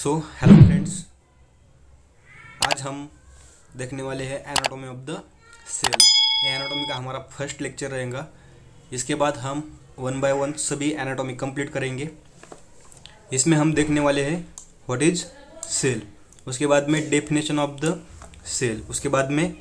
So hello friends, आज हम देखने वाले हैं एनाटॉमी ऑफ द सेल। ये एनाटॉमी का हमारा फर्स्ट लेक्चर रहेगा। इसके बाद हम वन बाय वन सभी एनाटॉमी कंप्लीट करेंगे। इसमें हम देखने वाले हैं व्हाट इज सेल, उसके बाद में डेफिनेशन ऑफ द सेल, उसके बाद में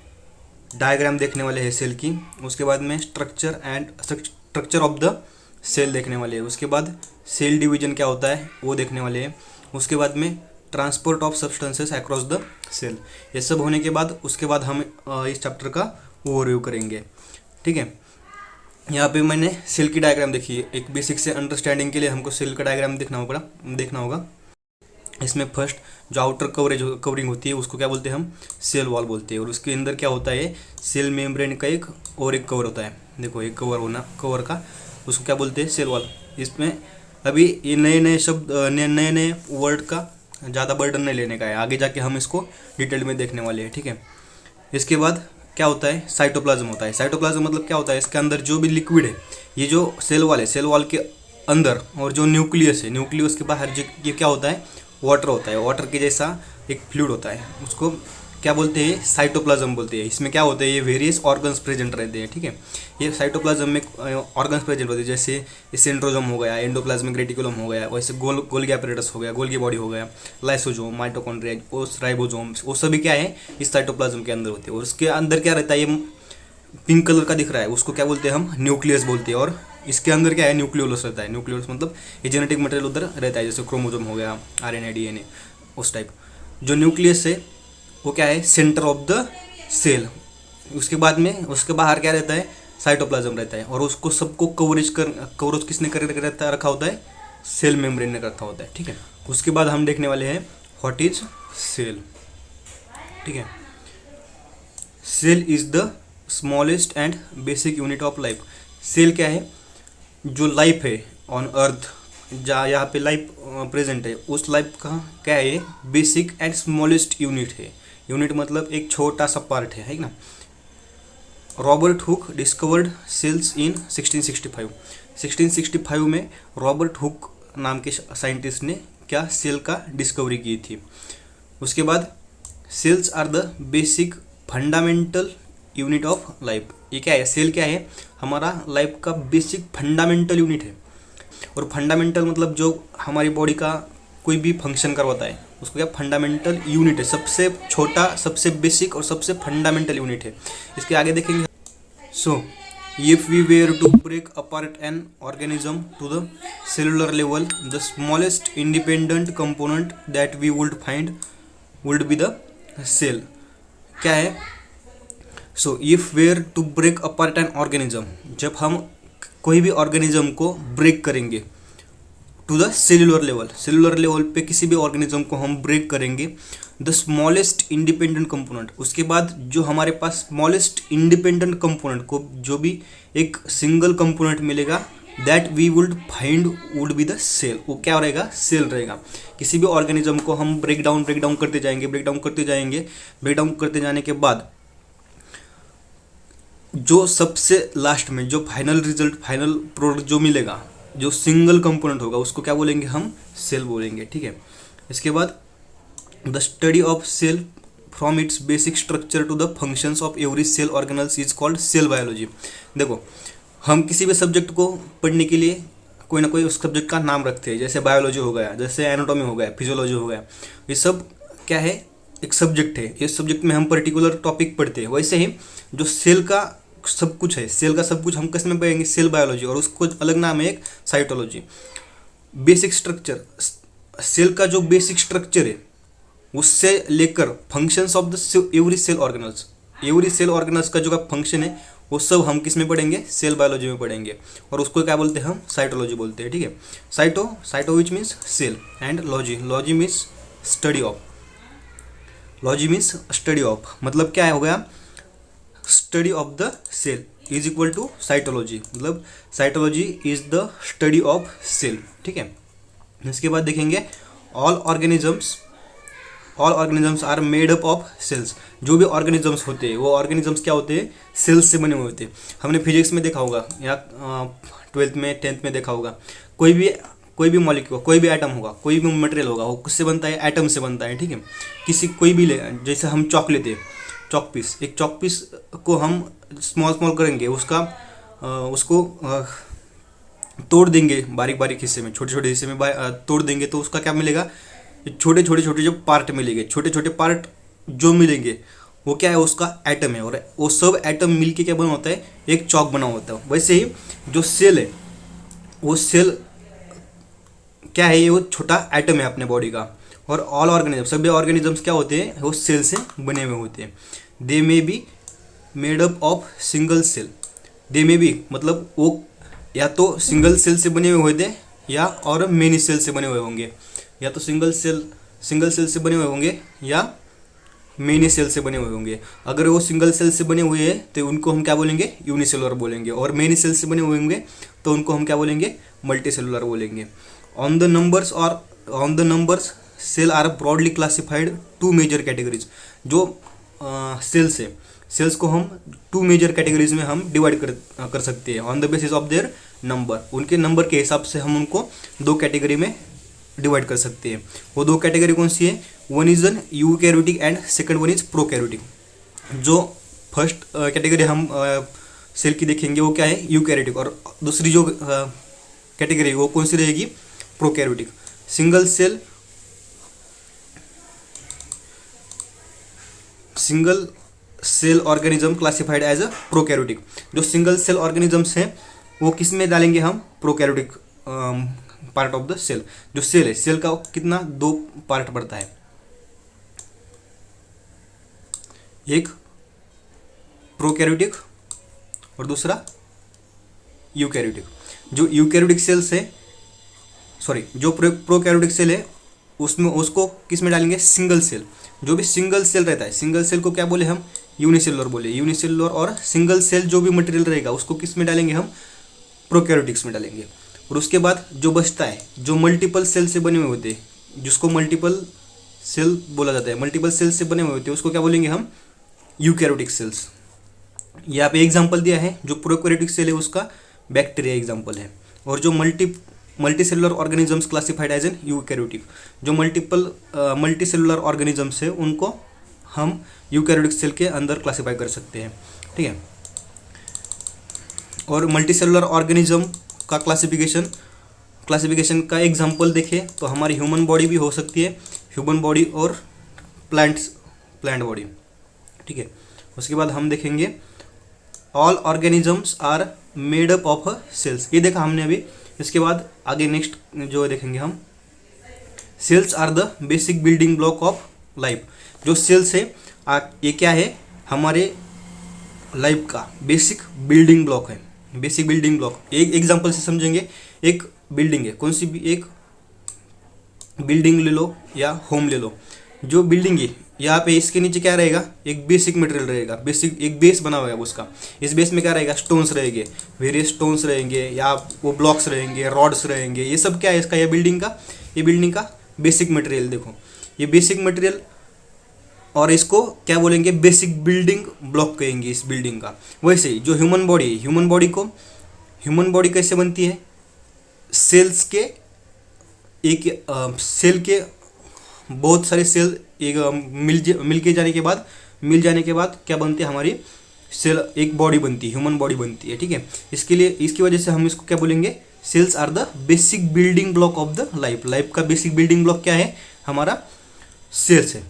डायग्राम देखने वाले हैं सेल की, उसके बाद में स्ट्रक्चर ऑफ द सेल देखने वाले हैं, उसके बाद सेल डिवीजन क्या होता है वो देखने वाले हैं, उसके बाद में transport of substances across the cell. ये सब होने के बाद उसके बाद हम इस चैप्टर का ओवरव्यू करेंगे। ठीक है, यहाँ पे मैंने सेल की डायग्राम देखी है। एक बेसिक से अंडरस्टैंडिंग के लिए हमको सेल का डायग्राम देखना होगा। इसमें फर्स्ट जो आउटर कवरिंग होती है उसको क्या बोलते हैं हम, सेल वॉल बोलते हैं। और उसके अंदर क्या होता है, सेल मेम्ब्रेन का एक कवर होता है। देखो एक कवर का उसको क्या बोलते हैं, सेल वॉल। इसमें अभी ये नए शब्द नए वर्ड का ज़्यादा बर्डन नहीं लेने का है, आगे जाके हम इसको डिटेल में देखने वाले हैं। ठीक है, इसके बाद क्या होता है, साइटोप्लाज्म होता है। साइटोप्लाज्म मतलब क्या होता है, इसके अंदर जो भी लिक्विड है, ये जो सेल वॉल है, सेल वॉल के अंदर और जो न्यूक्लियस है, न्यूक्लियस के बाहर ये क्या होता है, वाटर होता है। वाटर के जैसा एक फ्लूइड होता है, उसको क्या बोलते हैं, साइटोप्लाज्म बोलते हैं। इसमें क्या होता है, ये वेरियस ऑर्गन्स प्रेजेंट रहते हैं। ठीक है, ये साइटोप्लाज्म में ऑर्गन्स प्रेजेंट होते हैं, जैसे सेंट्रोजोम हो गया, एंडोप्लाज्मिक रेटिकुलम हो गया, वैसे गोल्गी एपरेटस हो गया, गोल्गी बॉडी हो गया, लाइसोजोम, माइटोकॉन्ड्रिया, राइबोसोम, वो सभी क्या है, इस साइटोप्लाज्म के अंदर होते हैं। और उसके अंदर क्या रहता है, ये पिंक कलर का दिख रहा है, उसको क्या बोलते हैं हम, न्यूक्लियस बोलते हैं। और इसके अंदर क्या है, न्यूक्लियोलस रहता है। न्यूक्लियोलस मतलब ये जेनेटिक मटेरियल उधर रहता है, जैसे क्रोमोजोम हो गया, आरएनए, डीएनए, उस टाइप। जो न्यूक्लियस है वो क्या है, सेंटर ऑफ द सेल। उसके बाद में उसके बाहर क्या रहता है, साइटोप्लाज्म रहता है। और उसको सबको कवरेज किसने रखा होता है, सेल मेम्ब्रेन ने रखा होता है। ठीक है, उसके बाद हम देखने वाले हैं व्हाट इज सेल। ठीक है, cell is the smallest and basic unit of life. Cell क्या है, जो लाइफ है ऑन अर्थ, जहाँ यहाँ पे लाइफ प्रेजेंट है, उस लाइफ का क्या है, बेसिक एंड स्मॉलेस्ट यूनिट है। यूनिट मतलब एक छोटा सा पार्ट है ना। रॉबर्ट हुक डिस्कवर्ड सेल्स इन 1665। 1665 में रॉबर्ट हुक नाम के साइंटिस्ट ने क्या, सेल का डिस्कवरी की थी। उसके बाद cells are the basic fundamental unit of life. ये क्या है, सेल क्या है, हमारा लाइफ का बेसिक फंडामेंटल यूनिट है। और फंडामेंटल मतलब जो हमारी बॉडी का कोई भी फंक्शन करवाता है, उसको क्या, फंडामेंटल यूनिट है। सबसे छोटा, सबसे बेसिक और सबसे फंडामेंटल यूनिट है। इसके आगे देखेंगे, so if we were to break apart an organism to the cellular level, the smallest independent component that we would find would be the cell. क्या है, so if were to break apart an organism, जब हम कोई भी organism को break करेंगे to the cellular level, cellular level पे किसी भी ऑर्गेनिज्म को हम ब्रेक करेंगे, द स्मॉलेस्ट इंडिपेंडेंट कंपोनेंट, उसके बाद जो हमारे पास स्मॉलेस्ट इंडिपेंडेंट कंपोनेंट को जो भी एक सिंगल कंपोनेंट मिलेगा, that we would find would be the cell. वो क्या रहेगा, सेल रहेगा। किसी भी ऑर्गेनिज्म को हम ब्रेक डाउन करते जाएंगे। ब्रेक डाउन करते जाने के बाद जो सबसे लास्ट में जो फाइनल रिजल्ट, फाइनल प्रोडक्ट जो मिलेगा, जो सिंगल कंपोनेंट होगा, उसको क्या बोलेंगे हम, सेल बोलेंगे। ठीक है, इसके बाद the study of cell from its basic structure to the functions of every cell organelles is called cell biology. देखो, हम किसी भी सब्जेक्ट को पढ़ने के लिए कोई ना कोई उस सब्जेक्ट का नाम रखते हैं, जैसे बायोलॉजी हो गया, जैसे एनाटॉमी हो गया, फिजियोलॉजी हो गया। ये सब क्या है, एक सब्जेक्ट है। इस सब्जेक्ट में हम पर्टिकुलर टॉपिक पढ़ते हैं। वैसे ही जो सेल का सब कुछ है, सेल का सब कुछ हम किस में पढ़ेंगे, सेल बायोलॉजी, और उसको अलग नाम है एक साइटोलॉजी। बेसिक स्ट्रक्चर, सेल का जो बेसिक स्ट्रक्चर है उससे लेकर functions of the every cell organelles का जो फंक्शन है वो सब हम किस में पढ़ेंगे, सेल बायोलॉजी में पढ़ेंगे। और उसको क्या बोलते हैं हम, साइटोलॉजी बोलते हैं। ठीक है, cyto which means cell, and logy means study of. Logy means study of मतलब क्या हो गया, study of the cell is equal to cytology, मतलब cytology is the study of cell. ठीक है, इसके बाद देखेंगे all organisms are made up of cells. जो भी ऑर्गेनिजम्स होते हैं वो ऑर्गेनिजम्स क्या होते हैं, सेल्स से बने हुए होते हैं। हमने फिजिक्स में देखा होगा या 12th में 10th में देखा होगा, कोई भी मॉलिक्यूल, कोई भी एटम होगा, कोई भी मटेरियल होगा, वो किससे बनता है? एटम से बनता है, ठीक है। किसी कोई भी जैसे हम चॉक लेते हैं, चॉक पीस, एक चॉक पीस को हम स्मॉल स्मॉल करेंगे, उसको तोड़ देंगे बारीक बारीक हिस्से में, छोटे छोटे हिस्से में तोड़ देंगे, तो उसका क्या मिलेगा? छोटे छोटे छोटे जो पार्ट मिलेंगे, छोटे छोटे पार्ट जो मिलेंगे वो क्या है? उसका एटम है। और वो सब एटम मिलके क्या बना होता है? एक चॉक बना होता है। वैसे ही जो सेल है, वो सेल क्या है? ये वो छोटा एटम है अपने बॉडी का। और ऑल ऑर्गेनिज्म, सभी ऑर्गेनिजम्स क्या होते हैं? वो सेल से बने हुए होते हैं। They may be made up of single cell. They may be मतलब वो या तो सिंगल सेल से बने हुए होते हैं या और मेनी सेल से बने हुए होंगे, या तो सिंगल सेल से बने हुए होंगे या मेनी सेल से बने हुए होंगे। अगर वो सिंगल सेल से बने हुए हैं तो उनको हम क्या बोलेंगे? यूनिसेलुलर बोलेंगे। और मेनी सेल से बने हुए होंगे तो उनको हम क्या बोलेंगे? मल्टीसेलुलर बोलेंगे। On the numbers cell are broadly classified to major categories. जो सेल्स है, सेल्स को हम टू मेजर कैटेगरीज में हम डिवाइड कर सकते हैं on the basis of their number. उनके नंबर के हिसाब से हम उनको दो कैटेगरी में डिवाइड कर सकते हैं। वो दो कैटेगरी कौन सी है? One is an eukaryotic and second one is prokaryotic. जो फर्स्ट कैटेगरी हम सेल की देखेंगे वो क्या है? यूकैरियोटिक। और दूसरी जो कैटेगरी वो कौन सी रहेगी? Prokaryotic. Single cell organism classified as a prokaryotic. जो सिंगल सेल ऑर्गेनिजम्स हैं वो किस में डालेंगे हम? Prokaryotic part of the cell. जो सेल है, सेल का कितना? दो पार्ट पड़ता है, एक प्रोकैरियोटिक और दूसरा यूकैरियोटिक। जो यूकैरियोटिक सेल्स है, जो प्रोकैरियोटिक सेल है उसमें उसको किस में डालेंगे? Single cell. जो भी सिंगल सेल रहता है, सिंगल सेल को क्या बोले हम? यूनिसेलुलर बोले। यूनिसेलुलर और सिंगल सेल जो भी मटेरियल रहेगा उसको किस में डालेंगे हम? प्रोकैरियोटिक्स में डालेंगे। और उसके बाद जो बचता है, जो मल्टीपल सेल से बने हुए होते हैं, जिसको मल्टीपल सेल बोला जाता है, मल्टीपल सेल से बने हुए होते हैं, उसको क्या बोलेंगे हम? Eukaryotic cells. यहाँ पे एग्जांपल दिया है, जो प्रोकैरियोटिक सेल है उसका बैक्टीरिया एग्जांपल है। और जो multicellular organisms classified as an eukaryotic. जो मल्टीसेलुलर ऑर्गेनिजम्स है उनको हम यूकैरियोटिक सेल के अंदर क्लासिफाई कर सकते हैं, ठीक है। और मल्टीसेलुलर ऑर्गेनिज्म का क्लासिफिकेशन का एग्जांपल देखें तो हमारी ह्यूमन बॉडी भी हो सकती है, ह्यूमन बॉडी और प्लांट बॉडी, ठीक है। उसके बाद हम देखेंगे all organisms are made up of cells. ये देखा हमने अभी। इसके बाद आगे नेक्स्ट जो देखेंगे हम, cells are the basic building block of life. जो सेल्स है ये क्या है? हमारे लाइफ का बेसिक बिल्डिंग ब्लॉक है। बेसिक बिल्डिंग ब्लॉक एक एग्जांपल से समझेंगे। एक बिल्डिंग है, कौन सी भी एक बिल्डिंग ले लो या होम ले लो। जो बिल्डिंग है यहाँ पे इसके नीचे क्या रहेगा? एक बेसिक मटेरियल रहेगा, बेसिक एक बेस बना हुआ है उसका। इस बेस में क्या रहेगा? स्टोन्स रहेंगे, वेरियस स्टोन्स रहेंगे या वो ब्लॉक्स रहेंगे, रॉड्स रहेंगे। ये सब क्या है इसका? ये बिल्डिंग का बेसिक मटेरियल। देखो ये बेसिक मटेरियल, और इसको क्या बोलेंगे? बेसिक बिल्डिंग ब्लॉक कहेंगे इस बिल्डिंग का। वैसे ही जो ह्यूमन बॉडी कैसे बनती है? सेल्स के सेल के बहुत सारे सेल एक मिल जाने के बाद क्या बनती है? हमारी सेल एक बॉडी बनती है, ह्यूमन बॉडी बनती है, ठीक है। इसकी वजह से हम इसको क्या बोलेंगे? Cells are the basic building block of the life. Life का बेसिक बिल्डिंग ब्लॉक क्या है? हमारा सेल्स है।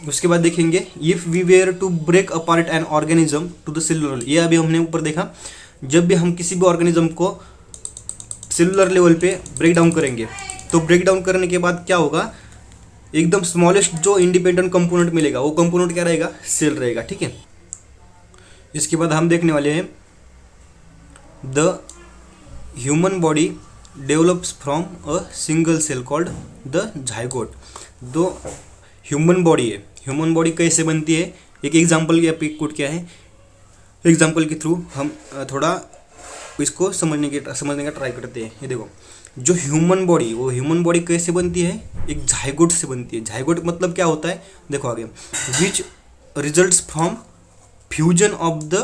उसके बाद देखेंगे if we were to break apart an organism to the cellular. ये अभी हमने ऊपर देखा, जब भी हम किसी भी ऑर्गेनिज्म को सेलुलर लेवल पे ब्रेक डाउन करेंगे तो ब्रेक डाउन करने के बाद क्या होगा? एकदम स्मॉलेस्ट जो इंडिपेंडेंट कंपोनेंट मिलेगा वो कंपोनेंट क्या रहेगा? सेल रहेगा, ठीक है। इसके बाद हम देखने वाले हैं the human body develops from a single cell called the zygote. दो ह्यूमन बॉडी है, ह्यूमन बॉडी कैसे बनती है? एक एग्जांपल की आपकी कोट क्या है? एग्जांपल के थ्रू हम थोड़ा इसको समझने का ट्राई करते हैं। ये देखो, जो ह्यूमन बॉडी कैसे बनती है? एक जाइगोट से बनती है। जाइगोट मतलब क्या होता है? देखो आगे, which results from fusion of the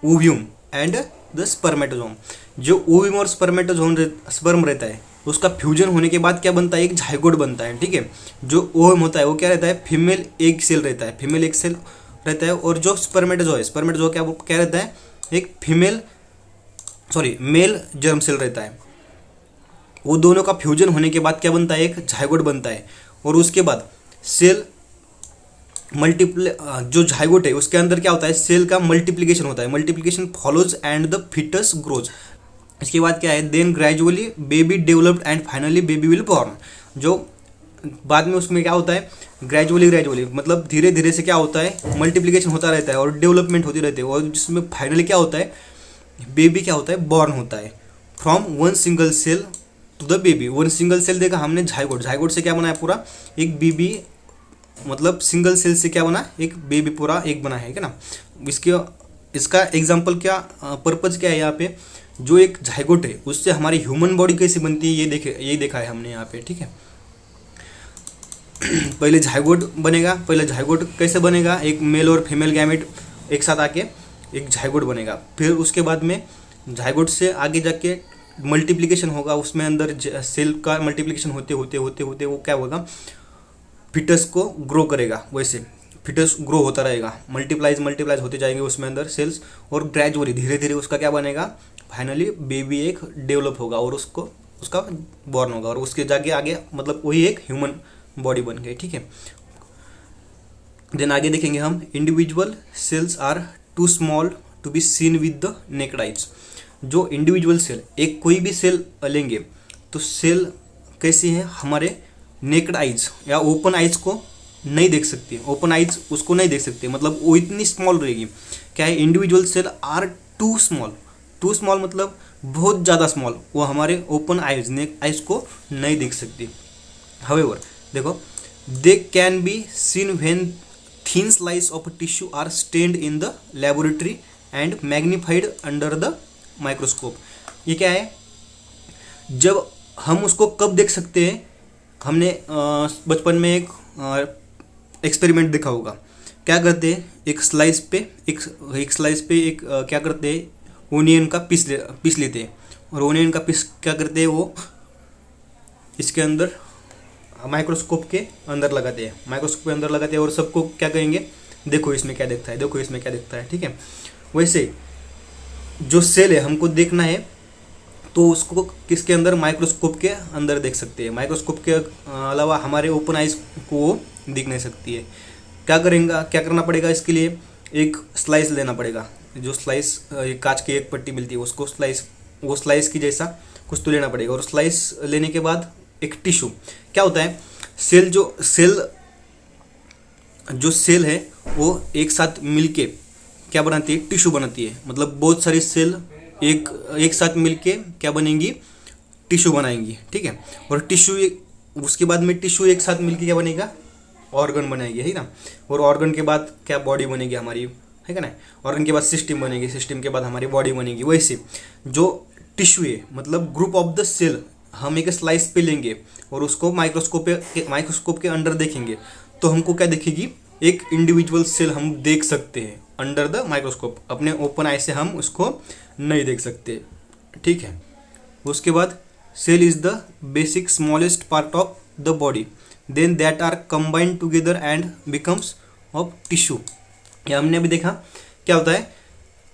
ovum and the spermatozoon. जो ओविम और स्पर्म रहता है उसका फ्यूजन होने के बाद क्या बनता है, एक जाइगोट बनता है, ठीक है। जो ओविम होता है वो क्या रहता है, फीमेल एग सेल रहता है, फीमेल एग सेल रहता है। और जो स्पर्मेटोजो है, स्पर्मेटोजो क्या रहता है, एक मेल जर्म सेल रहता है। वो दोनों का फ्यूजन होने के बाद क्या बनता है, एक जाइगोट बनता है। और उसके बाद सेल जो जाइगोट है उसके अंदर क्या होता है, सेल का मल्टीप्लिकेशन होता है, multiplication follows and the foetus grows. इसके बाद क्या है, then gradually baby developed and finally baby will born. जो बाद में उसमें क्या होता है, ग्रेजुअली मतलब धीरे धीरे से क्या होता है, मल्टीप्लिकेशन होता रहता है और डेवलपमेंट होती रहती है। और जिसमें फाइनली क्या होता है, बेबी क्या होता है, बॉर्न होता है। From one single cell to the baby. One single cell देखा हमने, जाइगोट से क्या बना है, पूरा एक बेबी, मतलब सिंगल सेल से क्या बना, एक बेबी पूरा एक बना है ना। इसका एग्जाम्पल क्या, पर्पज क्या है यहाँ पे, जो एक जाइगोट है उससे हमारी ह्यूमन बॉडी कैसे बनती है ये देखा है हमने यहाँ पे, ठीक है। पहले जाइगोट कैसे बनेगा, एक मेल और फीमेल गैमेट एक साथ आके एक जाइगोट बनेगा। फिर उसके बाद में जाइगोट से आगे जाके मल्टीप्लिकेशन होगा, उसमें अंदर सेल का मल्टीप्लिकेशन होते होते वो क्या होगा, फिटस को ग्रो करेगा। वैसे फिटस ग्रो होता रहेगा, मल्टीप्लाइज होते जाएंगे उसमें अंदर सेल्स। और ग्रेजुअली धीरे धीरे उसका क्या बनेगा, फाइनली बेबी एक डेवलप होगा और उसका बॉर्न होगा। और उसके जाके आगे मतलब वही एक ह्यूमन बॉडी बन गई, ठीक है। देन आगे देखेंगे हम, individual cells are too small to be seen with the naked eyes. जो इंडिविजुअल सेल, एक कोई भी सेल लेंगे तो सेल कैसी है, हमारे नेकेड आइज या ओपन आइज को नहीं देख सकती, ओपन आइज उसको नहीं देख सकते, मतलब वो इतनी स्मॉल रहेगी। क्या है, individual cell are too small मतलब बहुत ज़्यादा स्मॉल, वो हमारे ओपन आइज नेक आइज को नहीं देख सकती। हाउएवर देखो, they can be seen when thin slice of tissue are stained in the laboratory and magnified under the microscope. ये क्या है, जब हम उसको कब देख सकते हैं, हमने बचपन में एक एक्सपेरिमेंट देखा होगा। क्या करते हैं, एक स्लाइस पे क्या करते हैं, ओनियन का पीस लेते हैं। और ओनियन का पीस क्या करते हैं, वो इसके अंदर माइक्रोस्कोप के अंदर लगाते हैं और सबको क्या कहेंगे, देखो इसमें क्या दिखता है, ठीक है। वैसे जो सेल है हमको देखना है तो उसको किसके अंदर, माइक्रोस्कोप के अंदर देख सकते हैं। माइक्रोस्कोप के अलावा हमारे ओपन आइज को वो दिख नहीं सकती है। क्या करना पड़ेगा, इसके लिए एक स्लाइस लेना पड़ेगा। जो स्लाइस कांच की एक पट्टी मिलती है उसको वो स्लाइस की जैसा कुछ तो लेना पड़ेगा। और स्लाइस लेने के बाद एक टिश्यू, क्या होता है, जो सेल है वो एक साथ मिलके क्या बनाती है, टिश्यू बनाती है। मतलब बहुत सारी सेल एक साथ मिलके क्या बनेंगी, टिश्यू बनाएंगी, ठीक है। और उसके बाद में टिश्यू एक साथ मिलके क्या बनेगा, ऑर्गन बनाएगी, है ना। और ऑर्गन के बाद क्या, बॉडी बनेगी हमारी, है ना। ऑर्गन के बाद सिस्टम बनेगी, सिस्टम के बाद हमारी बॉडी बनेगी। वैसे जो टिश्यू है मतलब ग्रुप ऑफ द सेल, हम एक स्लाइस पे लेंगे और उसको माइक्रोस्कोप के अंदर देखेंगे तो हमको क्या दिखेगी, एक इंडिविजुअल सेल हम देख सकते हैं अंडर द माइक्रोस्कोप। अपने ओपन आई से हम उसको नहीं देख सकते, ठीक है। उसके बाद cell is the basic smallest part of the body, then that are combined together and becomes of tissue. ये हमने अभी देखा क्या होता है,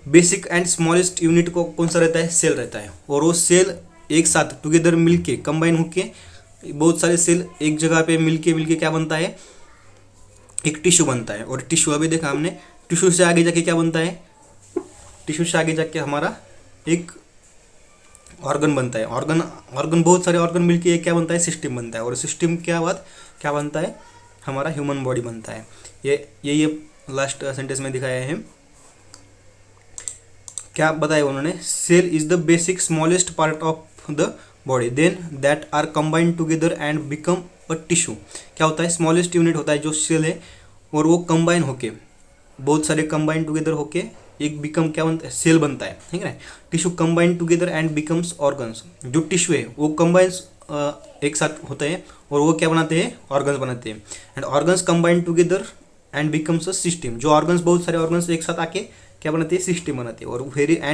बेसिक एंड स्मॉलेस्ट यूनिट को कौन सा रहता है, सेल रहता है। और वो सेल एक साथ टुगेदर मिलके कंबाइन होके बहुत सारे सेल एक जगह पे मिलके क्या बनता है, एक टिश्यू बनता है। और टिश्यू अभी देखा हमने, टिश्यू से आगे जाके क्या बनता है, टिश्यू से आगे जाके हमारा एक ऑर्गन बनता है। ऑर्गन बहुत सारे ऑर्गन मिलके एक क्या बनता है, सिस्टम बनता है। और सिस्टम क्या बनता है, हमारा ह्यूमन बॉडी बनता है। ये लास्ट सेंटेंस में दिखाया है, क्या बताया उन्होंने, cell is the basic smallest part of the body, then that are combined together and become a tissue. क्या होता है, स्मॉलेस्ट यूनिट होता है जो सेल है, और वो कंबाइन होके बहुत सारे कंबाइन टुगेदर होके एक बिकम क्या बनता है, सेल बनता है, ठीक है। Tissue combine together and becomes organs. जो टिश्यू है वो कंबाइंस एक साथ होते हैं और वो क्या बनाते हैं, ऑर्गन्स बनाते हैं। And organs combine together and becomes a system. जो ऑर्गन्स बहुत सारे ऑर्गन्स एक साथ आके क्या बनाती है, सिस्टम बनाती है। और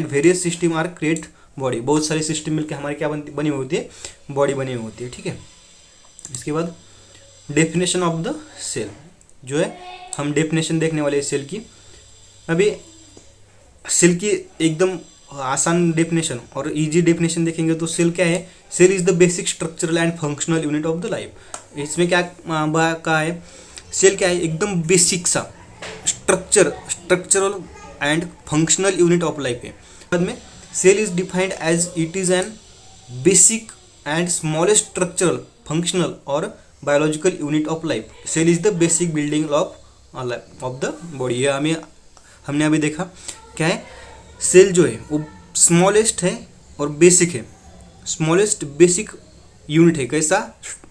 various system are create body, बहुत सारी सिस्टम मिलकर हमारी क्या बनी हुई होती है, बॉडी बनी हुई होती है। ठीक है, इसके बाद डेफिनेशन ऑफ द सेल जो है, हम डेफिनेशन देखने वाले हैं सेल की। अभी सेल की एकदम आसान डेफिनेशन और इजी डेफिनेशन देखेंगे तो सेल क्या है, cell is the basic structural and functional unit of the life. इसमें क्या कहा है, सेल क्या है, एकदम बेसिक सा structural and functional unit of life है। बाद में cell is defined as it is an basic and smallest structural functional और biological unit of life. Cell is the basic building of the body. ये हमने अभी देखा क्या है, सेल जो है वो स्मॉलेस्ट है और बेसिक है। स्मॉलेस्ट बेसिक यूनिट है, कैसा,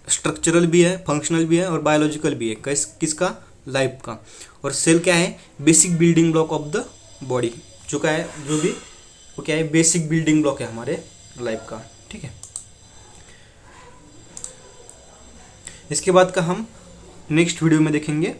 स्ट्रक्चरल भी है, फंक्शनल भी है और बायोलॉजिकल भी है, किसका, लाइफ का। और सेल क्या है, basic building block of the body, जो क्या है, जो भी वो क्या है, बेसिक बिल्डिंग ब्लॉक है हमारे लाइफ का। ठीक है, इसके बाद का हम नेक्स्ट वीडियो में देखेंगे।